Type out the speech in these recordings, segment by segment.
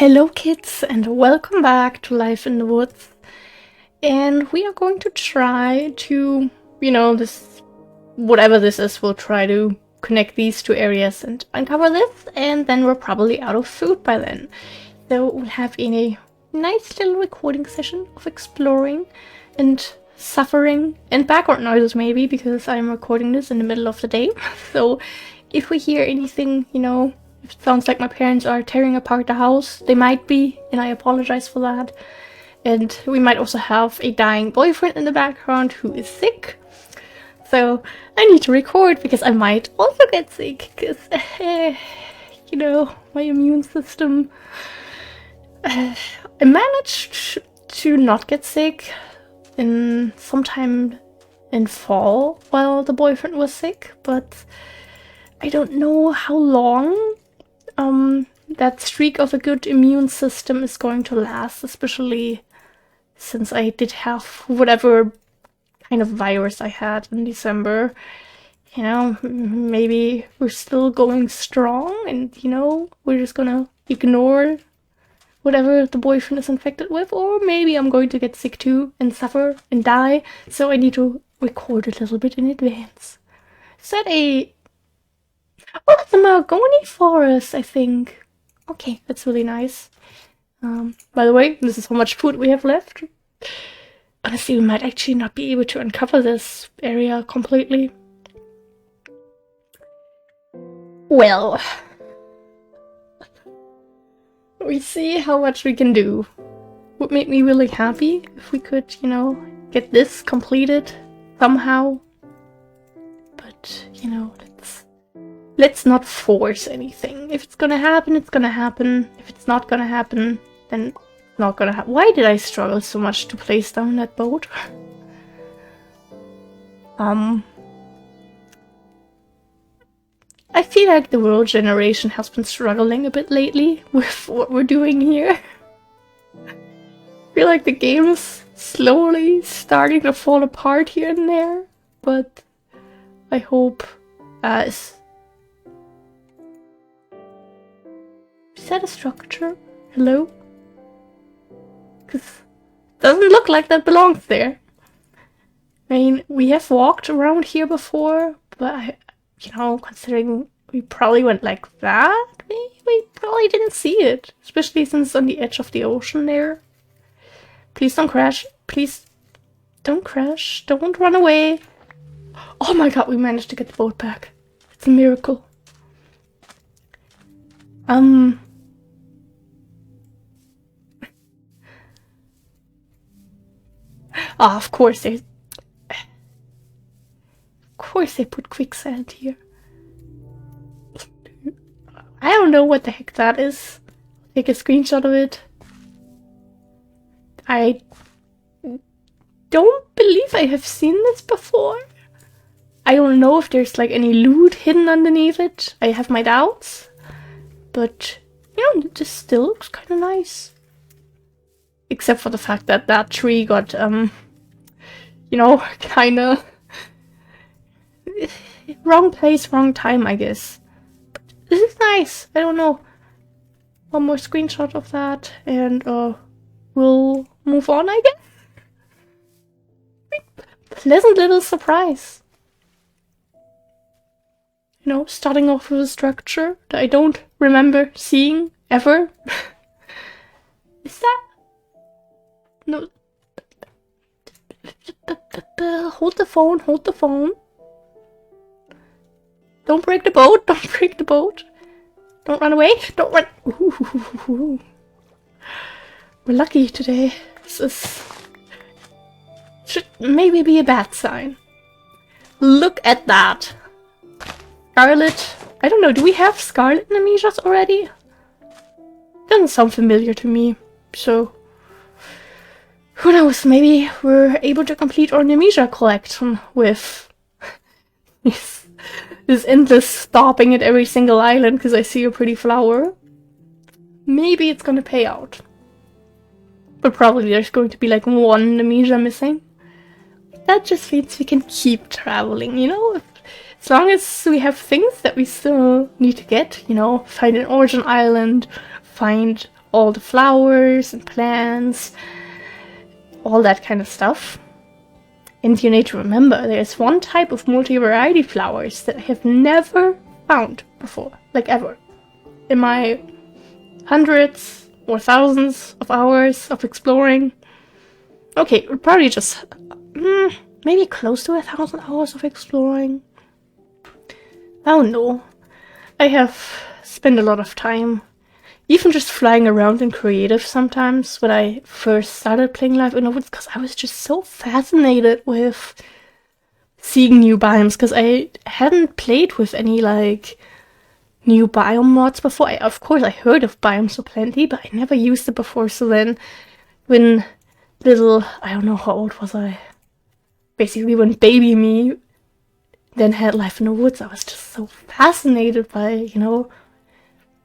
Hello kids and welcome back to Life in the Woods. And we are going to try to, whatever this is, we'll try to connect these two areas and uncover this, and then we're probably out of food by then. So we'll have a nice little recording session of exploring and suffering and background noises maybe, because I'm recording this in the middle of the day. So if we hear anything, if it sounds like my parents are tearing apart the house, they might be, and I apologize for that. And we might also have a dying boyfriend in the background who is sick. So I need to record because I might also get sick, because, my immune system. I managed to not get sick sometime in fall while the boyfriend was sick, but I don't know how long that streak of a good immune system is going to last, especially since I did have whatever kind of virus I had in December. Maybe we're still going strong and, we're just gonna ignore whatever the boyfriend is infected with, or maybe I'm going to get sick too and suffer and die, so I need to record a little bit in advance. Is that Oh, that's a mahogany forest, I think. Okay, that's really nice. By the way, this is how much food we have left. Honestly, we might actually not be able to uncover this area completely. Well, we see how much we can do. Would make me really happy if we could, get this completed somehow. But, let's not force anything. If it's gonna happen, it's gonna happen. If it's not gonna happen, then it's not gonna happen. Why did I struggle so much to place down that boat? I feel like the world generation has been struggling a bit lately with what we're doing here. I feel like the game is slowly starting to fall apart here and there, but I hope as... Is that a structure? Hello? Because it doesn't look like that belongs there. I mean, we have walked around here before, but considering we probably went like that, we probably didn't see it. Especially since it's on the edge of the ocean there. Please don't crash. Please don't crash. Don't run away. Oh my god, we managed to get the boat back. It's a miracle. Ah, of course they put quicksand here. I don't know what the heck that is. I'll take a screenshot of it. I don't believe I have seen this before. I don't know if there's like any loot hidden underneath it. I have my doubts. But, this still looks kind of nice. Except for the fact that that tree got, kind of... wrong place, wrong time, I guess. But this is nice. I don't know. One more screenshot of that, and, we'll move on, I guess? Pleasant little surprise. Starting off with a structure that I don't remember seeing ever. Is that... No. Hold the phone, hold the phone. Don't break the boat, don't break the boat. Don't run away, don't run... Ooh. We're lucky today. This should maybe be a bad sign. Look at that. Scarlet. I don't know, do we have Scarlet Nemesias already? Doesn't sound familiar to me, so... Who knows, maybe we're able to complete our Nemesia collection with this endless stopping at every single island because I see a pretty flower. Maybe it's gonna pay out. But probably there's going to be like one Nemesia missing. That just means we can keep traveling, As long as we have things that we still need to get, find an origin island, find all the flowers and plants, all that kind of stuff. And you need to remember, there's one type of multi-variety flowers that I have never found before, like ever. In my hundreds or thousands of hours of exploring. Okay, probably just maybe close to 1,000 hours of exploring. I don't know. I have spent a lot of time even just flying around in creative sometimes when I first started playing Live in the Woods, because I was just so fascinated with seeing new biomes, because I hadn't played with any like new biome mods before. Of course I heard of Biomes O' Plenty, but I never used it before. So then when little, I don't know how old was I, basically when baby me then had Life in the Woods, I was just so fascinated by, you know,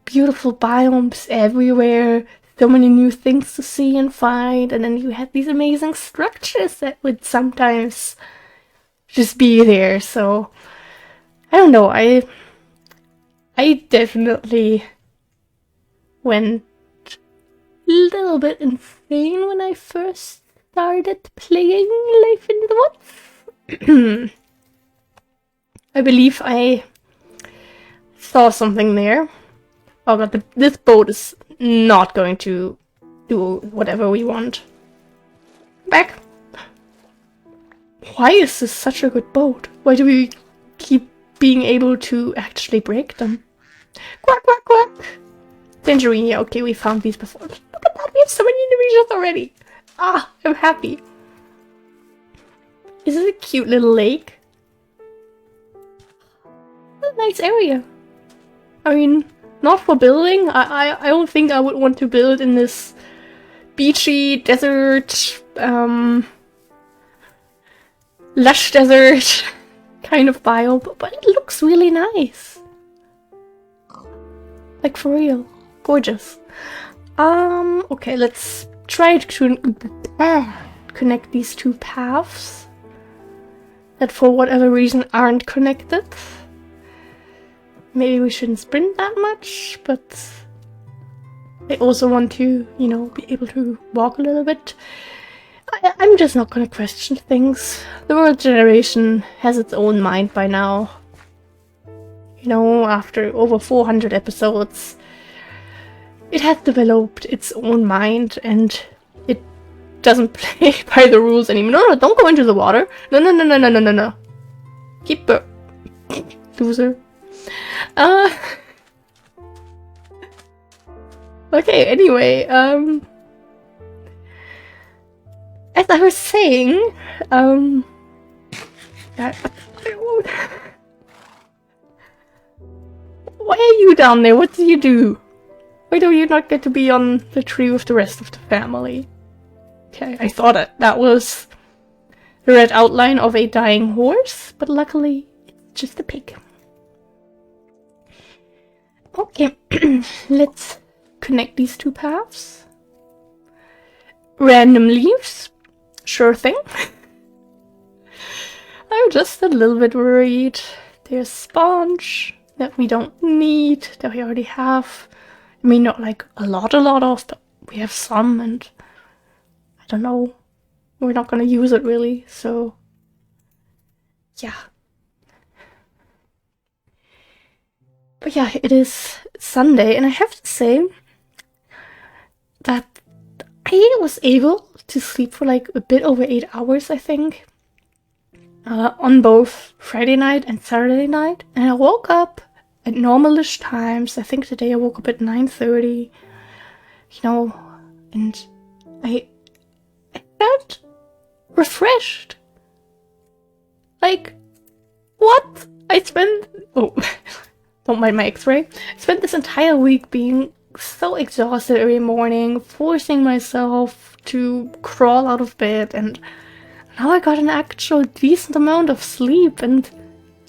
beautiful biomes everywhere, so many new things to see and find, and then you had these amazing structures that would sometimes just be there. So I don't know, I definitely went a little bit insane when I first started playing Life in the Woods. I believe I saw something there. Oh god, this boat is not going to do whatever we want. Back! Why is this such a good boat? Why do we keep being able to actually break them? Quack, quack, quack! Tangerine, yeah, okay, we found these before. Look at that, we have so many individuals already! Ah, I'm happy. Is it a cute little lake? A nice area. I mean, not for building. I don't think I would want to build in this beachy desert, lush desert kind of biome, but it looks really nice. Like for real. Gorgeous. Okay, let's try to connect these two paths that for whatever reason aren't connected. Maybe we shouldn't sprint that much, but I also want to, you know, be able to walk a little bit. I'm just not gonna question things. The world generation has its own mind by now. You know, after over 400 episodes, it has developed its own mind and it doesn't play by the rules anymore. No, don't go into the water. No. Keep loser. Okay, anyway, as I was saying, why are you down there? What do you do? Why do you not get to be on the tree with the rest of the family? Okay, I thought that was the red outline of a dying horse, but luckily it's just a pig. Okay, let's connect these two paths. Random leaves, sure thing. I'm just a little bit worried. There's sponge that we don't need, that we already have. I mean, not like a lot of, but we have some, and I don't know. We're not gonna use it really, so yeah. But yeah, it is Sunday, and I have to say that I was able to sleep for like a bit over 8 hours, I think, on both Friday night and Saturday night, and I woke up at normalish times. I think today I woke up at 9:30, you know, and I felt refreshed. Like, what? I spent... Oh, don't mind my x-ray. I spent this entire week being so exhausted every morning, forcing myself to crawl out of bed, and now I got an actual decent amount of sleep, and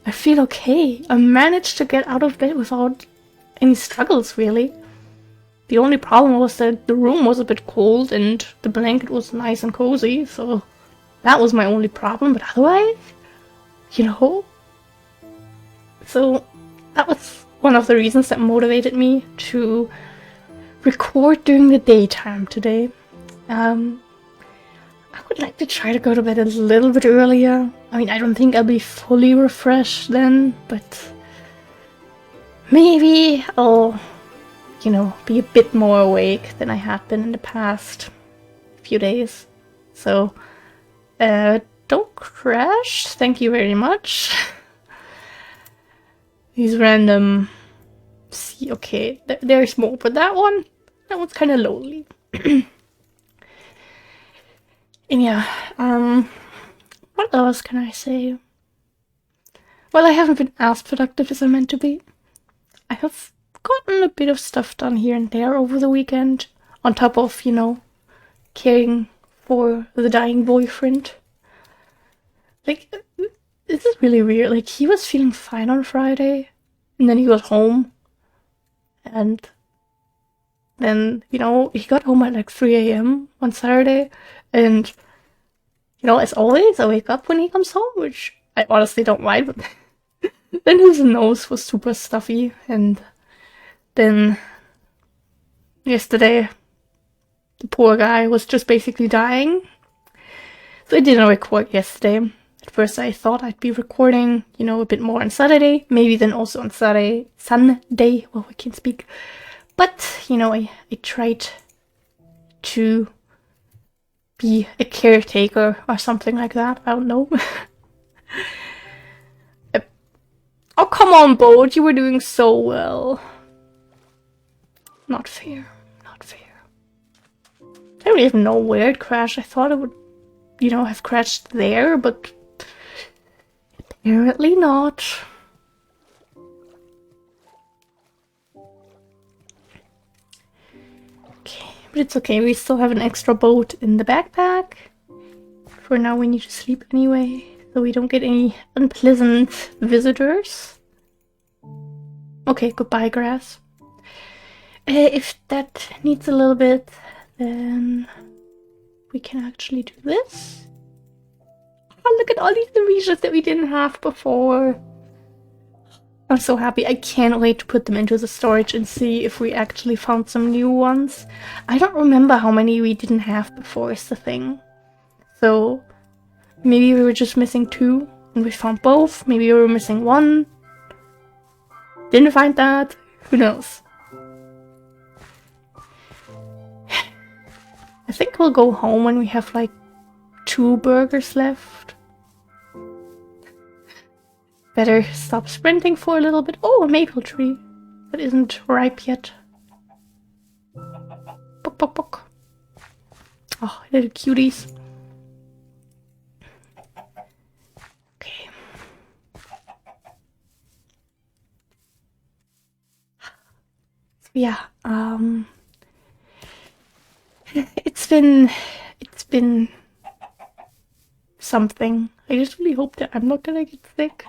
I feel okay. I managed to get out of bed without any struggles, really. The only problem was that the room was a bit cold and the blanket was nice and cozy, so that was my only problem, but otherwise, you know. So that was one of the reasons that motivated me to record during the daytime today. I would like to try to go to bed a little bit earlier. I mean, I don't think I'll be fully refreshed then, but maybe I'll, you know, be a bit more awake than I have been in the past few days. So, don't crash. Thank you very much. These random... See, okay, there's more, but that one's kind of lonely. And yeah, what else can I say? Well, I haven't been as productive as I meant to be. I have gotten a bit of stuff done here and there over the weekend, on top of, you know, caring for the dying boyfriend. Like, this is really weird. Like, he was feeling fine on Friday, and then he was home, and then, you know, he got home at like 3 a.m. on Saturday, and, you know, as always, I wake up when he comes home, which I honestly don't mind, but then his nose was super stuffy, and then yesterday, the poor guy was just basically dying. So I didn't record yesterday. At first I thought I'd be recording, you know, a bit more on Saturday, maybe then also on Sunday, well, I can't speak. But, you know, I tried to be a caretaker or something like that. I don't know. Oh, come on, Boat. You were doing so well. Not fair. Not fair. I don't even know where it crashed. I thought it would, you know, have crashed there, but apparently not. Okay, but it's okay. We still have an extra boat in the backpack. For now, we need to sleep anyway, so we don't get any unpleasant visitors. Okay, goodbye, grass. If that needs a little bit, then we can actually do this. Oh, look at all these Amnesias that we didn't have before. I'm so happy. I can't wait to put them into the storage and see if we actually found some new ones. I don't remember how many we didn't have before is the thing. So maybe we were just missing 2 and we found both. Maybe we were missing 1. Didn't find that. Who knows? I think we'll go home when we have like 2 burgers left. Better stop sprinting for a little bit. Oh, a maple tree. That isn't ripe yet. Bok, bok, bok. Oh, little cuties. Okay. So yeah, it's been something. I just really hope that I'm not gonna get sick.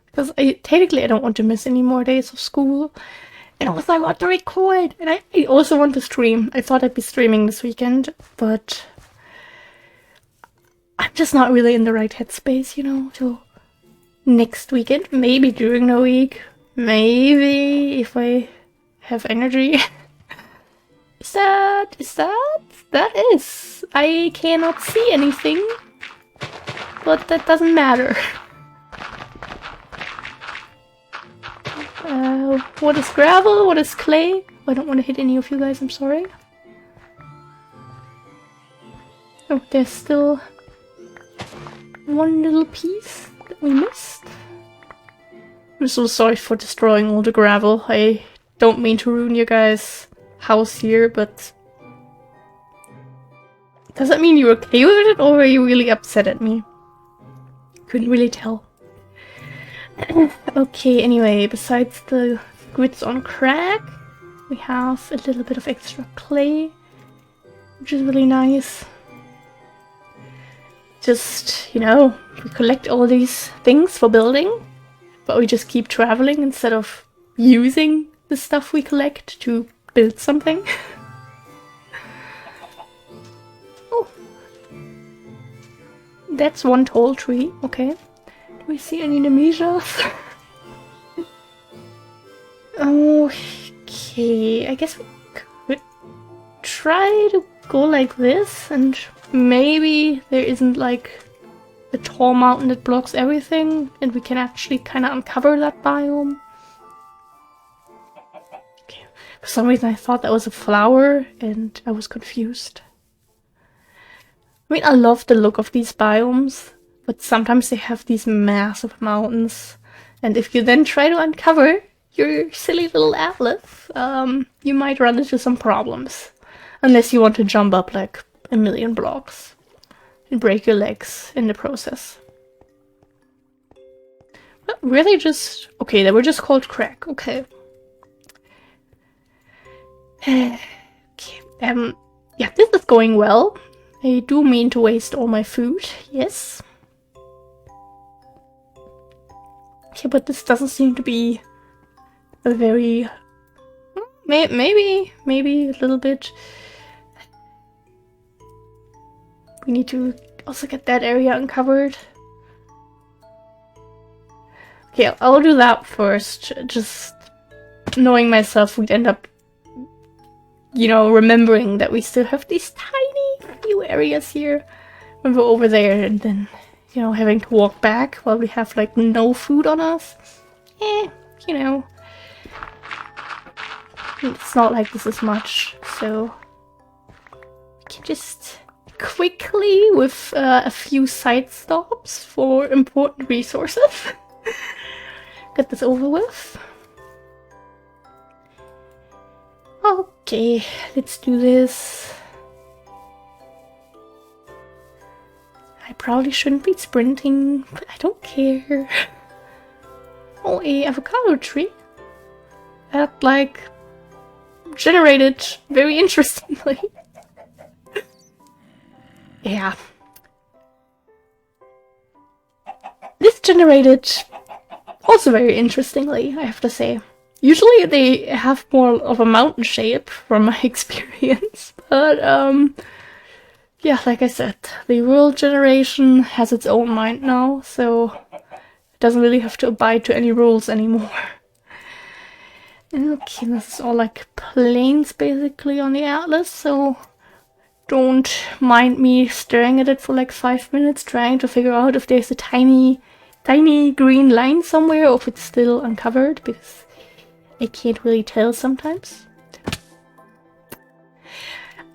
Because technically I don't want to miss any more days of school. And also I want to record. And I also want to stream. I thought I'd be streaming this weekend. But I'm just not really in the right headspace, you know. So next weekend. Maybe during the week. Maybe if I have energy. That is. I cannot see anything. But that doesn't matter. What is gravel? What is clay? I don't want to hit any of you guys, I'm sorry. Oh, there's still 1 little piece that we missed. I'm so sorry for destroying all the gravel. I don't mean to ruin your guys' house here, but... Does that mean you're okay with it, or are you really upset at me? Couldn't really tell. Okay, anyway, besides the grids on crack, we have a little bit of extra clay, which is really nice. Just, you know, we collect all these things for building, but we just keep traveling instead of using the stuff we collect to build something. Oh, that's 1 tall tree, okay. Do we see any Nemesias? Okay, I guess we could try to go like this, and maybe there isn't like a tall mountain that blocks everything, and we can actually kind of uncover that biome. Okay. For some reason I thought that was a flower, and I was confused. I mean, I love the look of these biomes, but sometimes they have these massive mountains, and if you then try to uncover your silly little atlas, you might run into some problems. Unless you want to jump up like a million blocks and break your legs in the process. But really just... okay, they were just called crack, okay. Okay, yeah, this is going well. I do mean to waste all my food, yes. Okay, but this doesn't seem to be a very... maybe a little bit. We need to also get that area uncovered. Okay, I'll do that first. Just knowing myself, we'd end up, you know, remembering that we still have these tiny few areas here when we're over there, and then, you know, having to walk back while we have like no food on us. You know. It's not like this is much, so we can just quickly, with a few side stops for important resources, get this over with. Okay, let's do this. I probably shouldn't be sprinting, but I don't care. Oh, a avocado tree. That, like, generated very interestingly. Yeah. This generated also very interestingly, I have to say. Usually they have more of a mountain shape from my experience, but yeah, like I said, the world generation has its own mind now, so it doesn't really have to abide to any rules anymore. Okay, this is all like plains basically on the atlas, so don't mind me staring at it for like 5 minutes trying to figure out if there's a tiny green line somewhere or if it's still uncovered, because I can't really tell sometimes.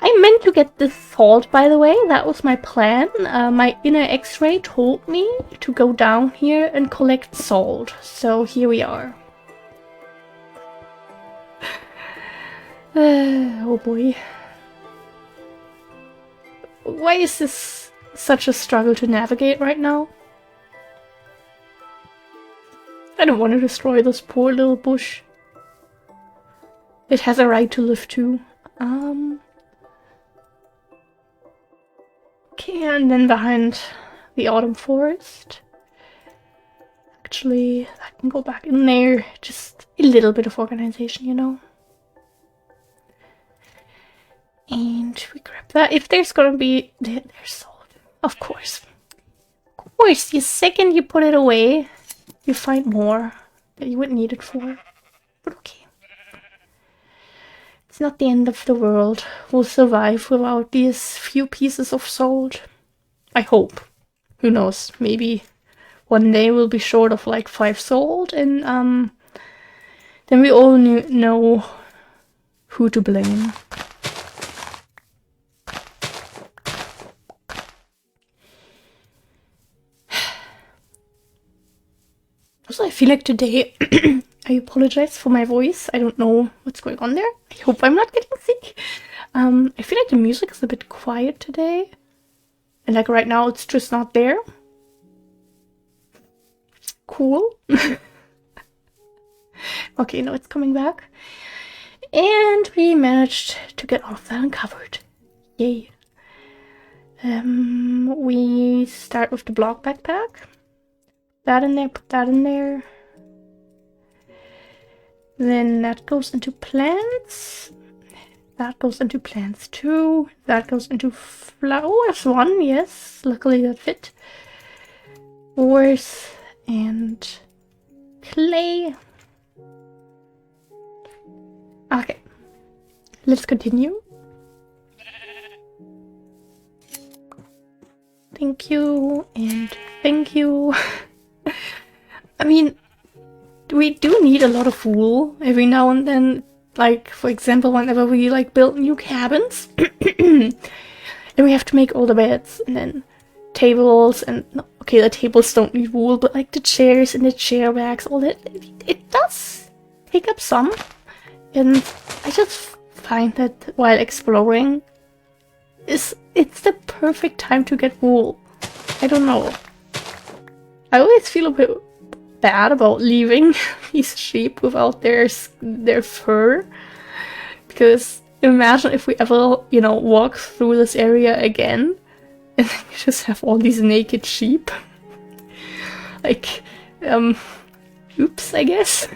I meant to get this salt, by the way. That was my plan. My inner X-ray told me to go down here and collect salt. So here we are. Oh boy. Why is this such a struggle to navigate right now? I don't want to destroy this poor little bush. It has a right to live too. Okay, and then behind the autumn forest. Actually, I can go back in there. Just a little bit of organization, you know. And we grab that. If there's gonna be... there's salt. Of course. Of course, the second you put it away, you find more that you wouldn't need it for. But okay. It's not the end of the world. We'll survive without these few pieces of salt. I hope. Who knows? Maybe one day we'll be short of like 5 salt, and then we all know who to blame. Also, I feel like today, I apologize for my voice. I don't know what's going on there. I hope I'm not getting sick. I feel like the music is a bit quiet today. And like right now, it's just not there. Cool. Okay, no, it's coming back. And we managed to get all of that uncovered. Yay. We start with the block backpack. That in there, put that in there. Then that goes into plants. That goes into plants too. That goes into flowers one, yes. Luckily that fit. Ores and clay. Okay. Let's continue. Thank you, and thank you. I mean, we do need a lot of wool every now and then. Like, for example, whenever we like build new cabins, and we have to make all the beds, and then tables, and okay, the tables don't need wool, but like the chairs and the chair backs, all that, it does take up some. And I just find that while exploring, it's the perfect time to get wool. I don't know. I always feel a bit bad about leaving these sheep without their fur, because imagine if we ever, you know, walk through this area again and then you just have all these naked sheep. Like, oops, I guess.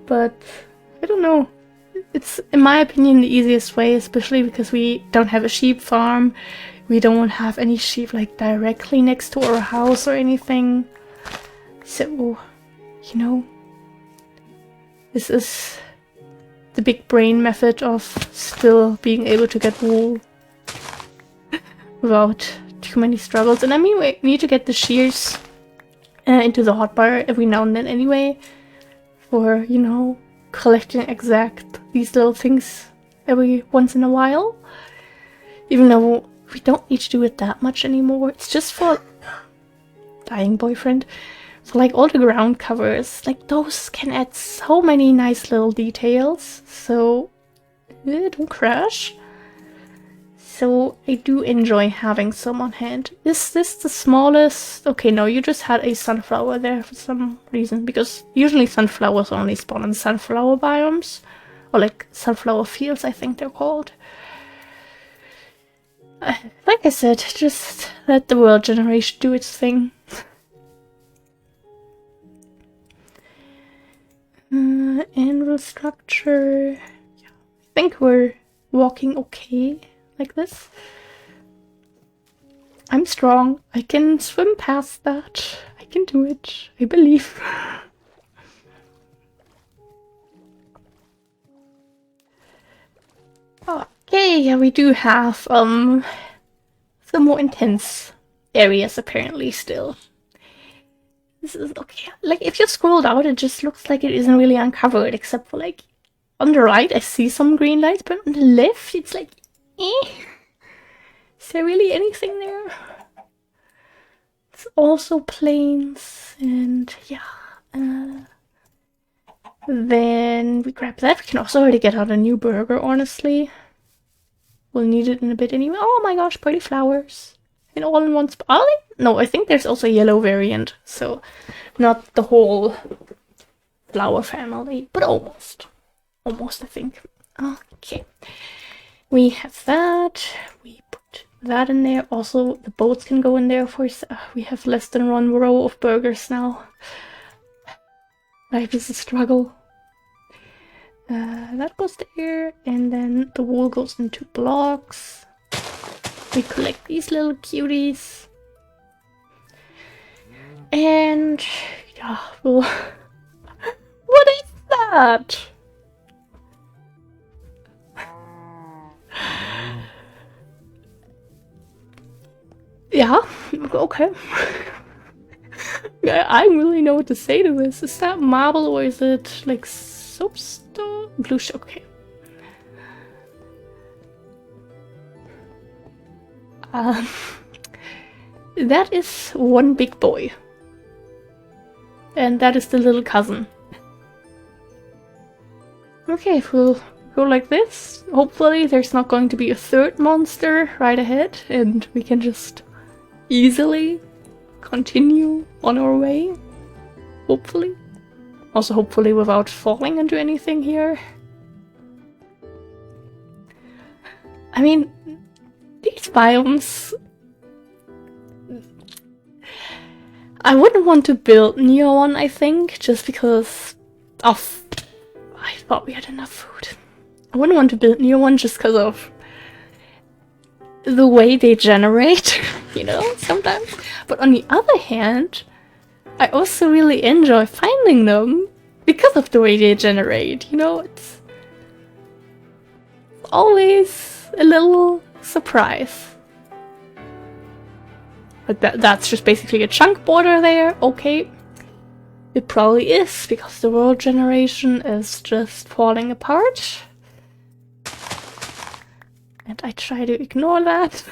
But I don't know. It's, in my opinion, the easiest way, especially because we don't have a sheep farm. We don't have any sheep like directly next to our house or anything. So, you know, this is the big brain method of still being able to get wool without too many struggles. And I mean, we need to get the shears into the hotbar every now and then anyway, for, you know, collecting exact these little things every once in a while. Even though we don't need to do it that much anymore. It's just for dying boyfriend. So like all the ground covers, like those can add so many nice little details. So don't crash. So I do enjoy having some on hand. Is this the smallest? Okay, no, you just had a sunflower there for some reason, because usually sunflowers only spawn in sunflower biomes, or like sunflower fields, I think they're called. Like I said, just let the world generation do its thing. Anvil structure. Yeah, I think we're walking okay like this. I'm strong. I can swim past that. I can do it. I believe. Okay, yeah, we do have some more intense areas apparently still. This is okay. Like, if you scroll down, it just looks like it isn't really uncovered, except for like on the right I see some green lights, but on the left it's like, eh. Is there really anything there? It's also plains, and yeah. Then we grab that. We can also already get out a new burger, honestly. We'll need it in a bit anyway. Oh my gosh, pretty flowers. And all in one spot. Oh, no, I think there's also a yellow variant. So, not the whole flower family, but almost. Almost, I think. Okay. We have that. We put that in there. Also, the boats can go in there for we have less than one row of burgers now. Life is a struggle. That goes there, and then the wool goes into blocks. We collect these little cuties. And yeah, well, what is that? Yeah, okay. Yeah, I don't really know what to say to this. Is that marble or is it like soapstone? Blue okay. That is one big boy. And that is the little cousin. Okay, if we'll go like this, hopefully there's not going to be a third monster right ahead, and we can just easily continue on our way. Hopefully. Also hopefully without falling into anything here. I mean, these biomes... I wouldn't want to build near one, I think, just because of... I thought we had enough food. I wouldn't want to build near one just because of the way they generate, you know, sometimes. But on the other hand, I also really enjoy finding them because of the way they generate, you know, it's always a little surprise. But that's just basically a chunk border there. Okay. It probably is, because the world generation is just falling apart. And I try to ignore that.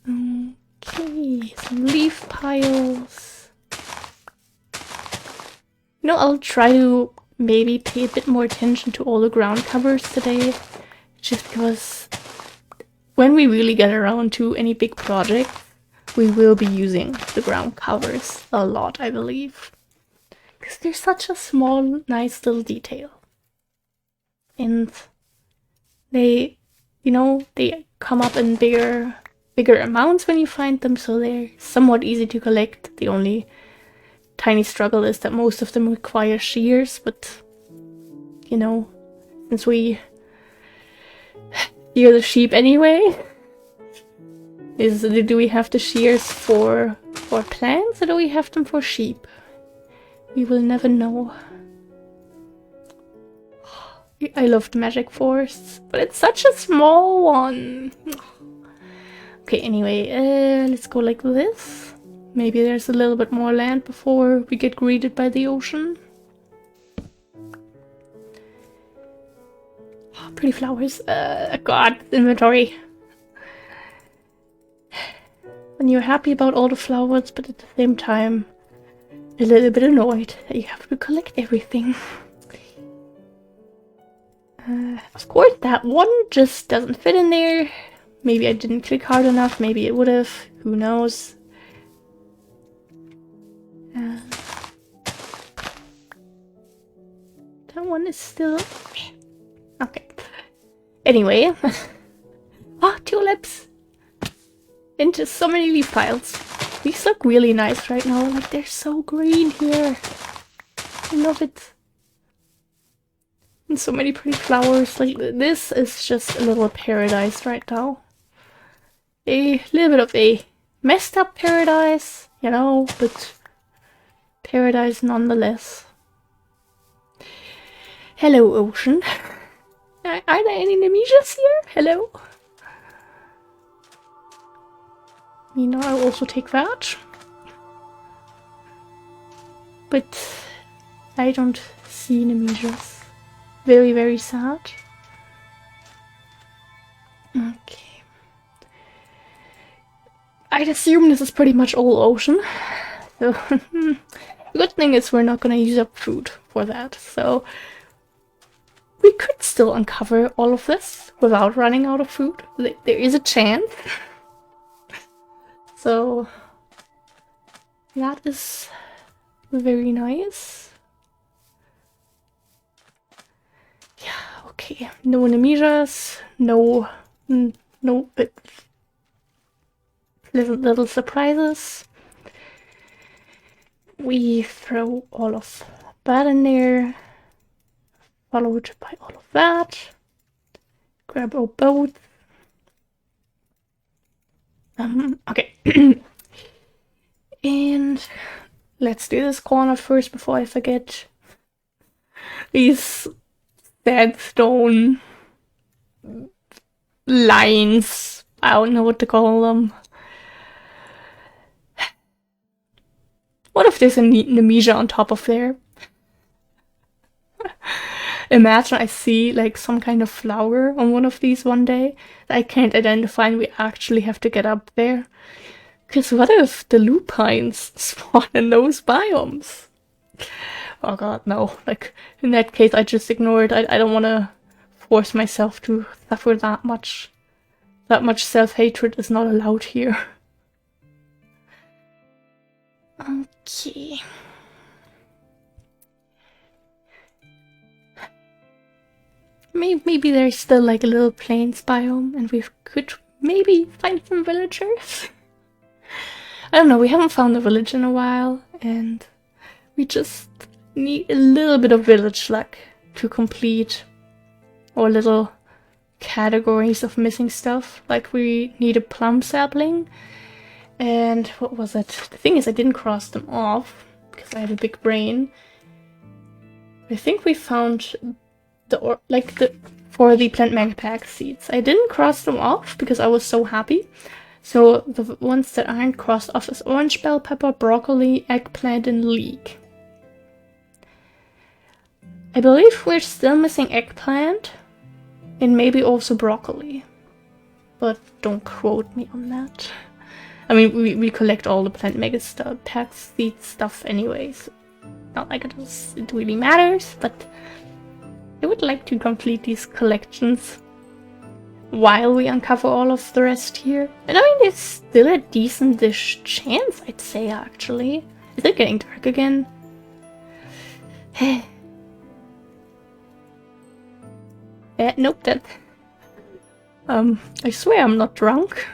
Okay, some leaf piles. You know, I'll try to maybe pay a bit more attention to all the ground covers today. Just because when we really get around to any big project, we will be using the ground covers a lot, I believe. Because they're such a small, nice little detail. And they, you know, they come up in bigger amounts when you find them, so they're somewhat easy to collect. The only tiny struggle is that most of them require shears, but, you know, since we shear the sheep anyway, do we have the shears for plants, or do we have them for sheep? We will never know. I loved Magic Forests, but it's such a small one. Okay, anyway, let's go like this. Maybe there's a little bit more land before we get greeted by the ocean. Oh, pretty flowers. God, inventory. When you're happy about all the flowers, but at the same time, a little bit annoyed that you have to collect everything. Of course, that one just doesn't fit in there. Maybe I didn't click hard enough, maybe it would have, who knows. That one is still... Okay. Anyway. Ah, tulips! Into so many leaf piles. These look really nice right now, like they're so green here. I love it. And so many pretty flowers, like this is just a little paradise right now. A little bit of a messed up paradise, you know, but paradise nonetheless. Hello, ocean. Are there any Nemesias here? Hello? You know, I'll also take that. But I don't see Nemesias. Very, very sad. Okay. I'd assume this is pretty much all ocean. So, the good thing is we're not gonna use up food for that, so we could still uncover all of this without running out of food. There is a chance. So, that is very nice. Yeah, okay. No Nemesias, no but little surprises. We throw all of that in there, followed by all of that. Grab our boat. Okay. And let's do this corner first before I forget. These sandstone lines. I don't know what to call them. What if there's a Nemesia on top of there? Imagine I see like some kind of flower on one of these one day that I can't identify and we actually have to get up there. Because what if the lupines spawn in those biomes? Oh god, no. Like, in that case I just ignore it. I don't want to force myself to suffer that much. That much self-hatred is not allowed here. Okay. Maybe there's still like a little plains biome and we could maybe find some villagers. I don't know, we haven't found a village in a while and we just need a little bit of village luck to complete our little categories of missing stuff. Like we need a plum sapling and what was it? The thing is I didn't cross them off because I have a big brain. I think we found for the plant mag pack seeds. I didn't cross them off because I was so happy. So the ones that aren't crossed off is orange bell pepper, broccoli, eggplant, and leek. I believe we're still missing eggplant, and maybe also broccoli. But don't quote me on that. I mean, we collect all the plant mega packs, seed stuff anyways. Not like it really matters, but I would like to complete these collections while we uncover all of the rest here. And I mean, it's still a decent-ish chance, I'd say, actually. Is it getting dark again? Nope, that... I swear I'm not drunk.